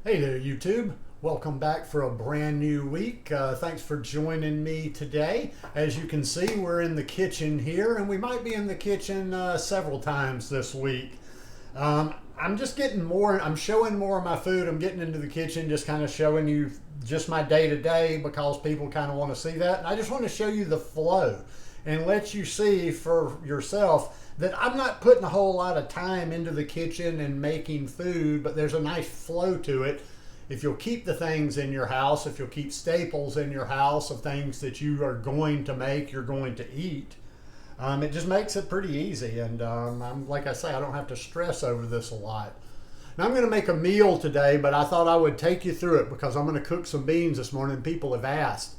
Hey there, YouTube. Welcome back for a brand new week. Thanks for joining me today. As you can see, we're in the kitchen here, and we might be in the kitchen several times this week. I'm just getting more, I'm showing more of my food. I'm getting into the kitchen, just kind of showing you just my day to day because people kind of want to see that. And I just want to show you the flow and let you see for yourself that I'm not putting a whole lot of time into the kitchen and making food, but there's a nice flow to it. If you'll keep the things in your house, if you'll keep staples in your house of things that you are going to make, you're going to eat, it just makes it pretty easy. And like I say, I don't have to stress over this a lot. Now I'm going to make a meal today, but I thought I would take you through it because I'm going to cook some beans this morning. People have asked.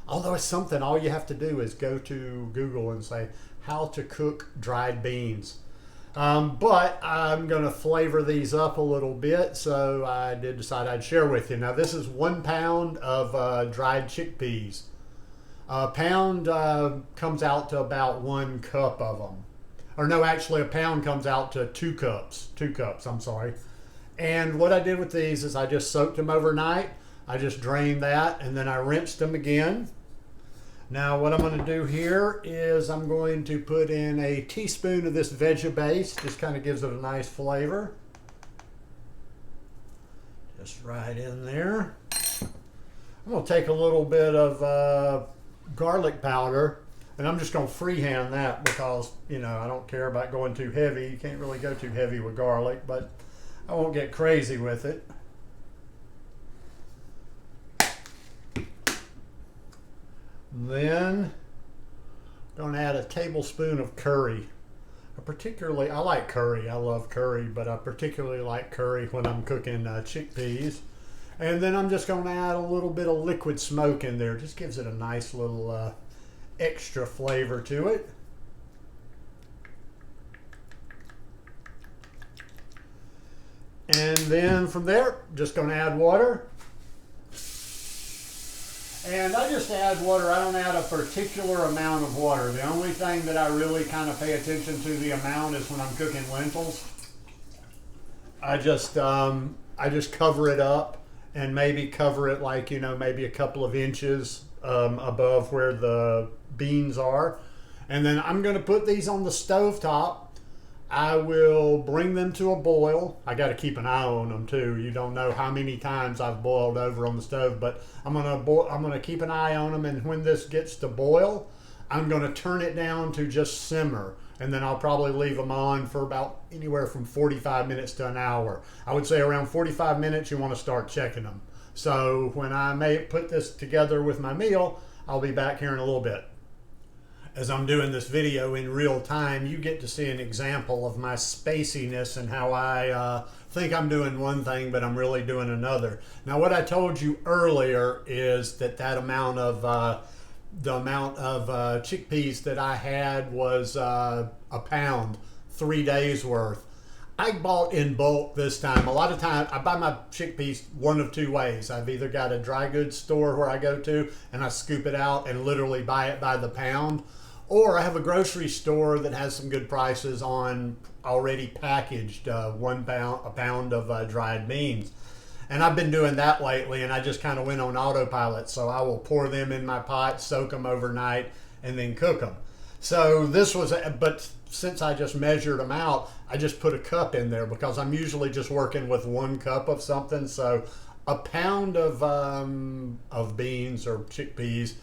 Although it's something, all you have to do is go to Google and say, how to cook dried beans. But I'm going to flavor these up a little bit, so I did decide I'd share with you. Now this is 1 pound of dried chickpeas. A pound comes out to about 1 cup of them. Or no, actually a pound comes out to 2 cups. 2 cups, I'm sorry. And what I did with these is I just soaked them overnight. I just drained that and then I rinsed them again. Now what I'm going to do here is I'm going to put in a teaspoon of this veggie base. Just kind of gives it a nice flavor. Just right in there. I'm going to take a little bit of garlic powder and I'm just going to freehand that because, you know, I don't care about going too heavy. You can't really go too heavy with garlic, but I won't get crazy with it. Then I'm going to add a tablespoon of curry. I like curry. I love curry, but I particularly like curry when I'm cooking chickpeas. And then I'm just going to add a little bit of liquid smoke in there. Just gives it a nice little extra flavor to it. And then from there, just going to add water. And I just add water. I don't add a particular amount of water. The only thing that I really kind of pay attention to the amount is when I'm cooking lentils. I just cover it up and maybe cover it like, you know, maybe a couple of inches above where the beans are. And then I'm going to put these on the stove top. I will bring them to a boil. I got to keep an eye on them too. You don't know how many times I've boiled over on the stove, but I'm gonna keep an eye on them. And when this gets to boil, I'm gonna turn it down to just simmer, and then I'll probably leave them on for about anywhere from 45 minutes to an hour. I would say around 45 minutes you want to start checking them. So when I may put this together with my meal, I'll be back here in a little bit. As I'm doing this video in real time, you get to see an example of my spaciness and how I think I'm doing one thing, but I'm really doing another. Now, what I told you earlier is that the amount of chickpeas that I had was a pound, 3 days worth. I bought in bulk this time. A lot of times I buy my chickpeas one of two ways. I've either got a dry goods store where I go to and I scoop it out and literally buy it by the pound, or I have a grocery store that has some good prices on already packaged a pound of dried beans. And I've been doing that lately, and I just kind of went on autopilot. So I will pour them in my pot, soak them overnight, and then cook them. So but since I just measured them out, I just put a cup in there because I'm usually just working with 1 cup of something. So a pound of beans or chickpeas,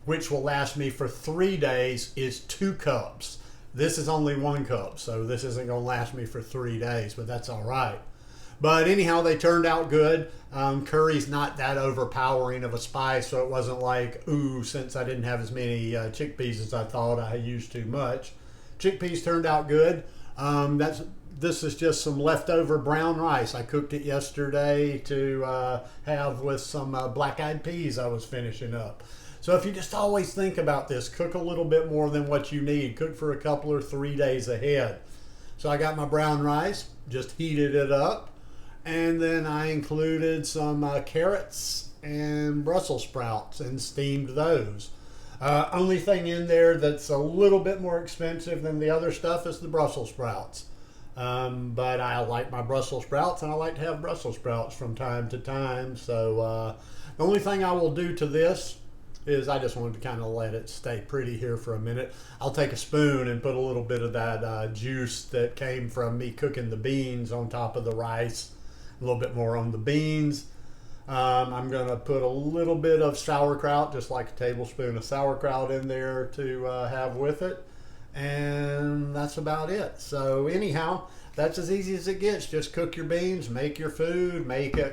which will last me for 3 days, is 2 cups. This is only 1 cup, so this isn't going to last me for 3 days, but that's all right. But anyhow, they turned out good. Curry's not that overpowering of a spice, so it wasn't like, ooh, since I didn't have as many chickpeas as I thought, I used too much. Chickpeas turned out good. This is just some leftover brown rice. I cooked it yesterday to have with some black-eyed peas I was finishing up. So if you just always think about this, cook a little bit more than what you need. Cook for a couple or 3 days ahead. So I got my brown rice, just heated it up, and then I included some carrots and Brussels sprouts and steamed those. Only thing in there that's a little bit more expensive than the other stuff is the Brussels sprouts. But I like my Brussels sprouts, and I like to have Brussels sprouts from time to time. So the only thing I will do to this is I just wanted to kind of let it stay pretty here for a minute. I'll take a spoon and put a little bit of that juice that came from me cooking the beans on top of the rice, a little bit more on the beans. I'm going to put a little bit of sauerkraut, just like a tablespoon of sauerkraut in there to have with it. And that's about it. So anyhow, that's as easy as it gets. Just cook your beans, make your food,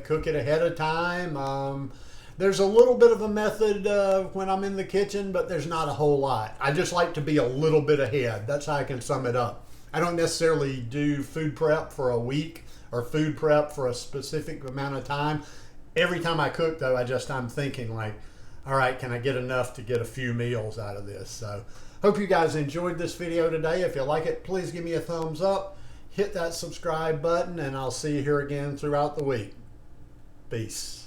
cook it ahead of time. There's a little bit of a method when I'm in the kitchen, but there's not a whole lot. I just like to be a little bit ahead. That's how I can sum it up. I don't necessarily do food prep for a week or food prep for a specific amount of time. Every time I cook, though, I'm thinking like, all right, can I get enough to get a few meals out of this? So hope you guys enjoyed this video today. If you like it, please give me a thumbs up. Hit that subscribe button, and I'll see you here again throughout the week. Peace.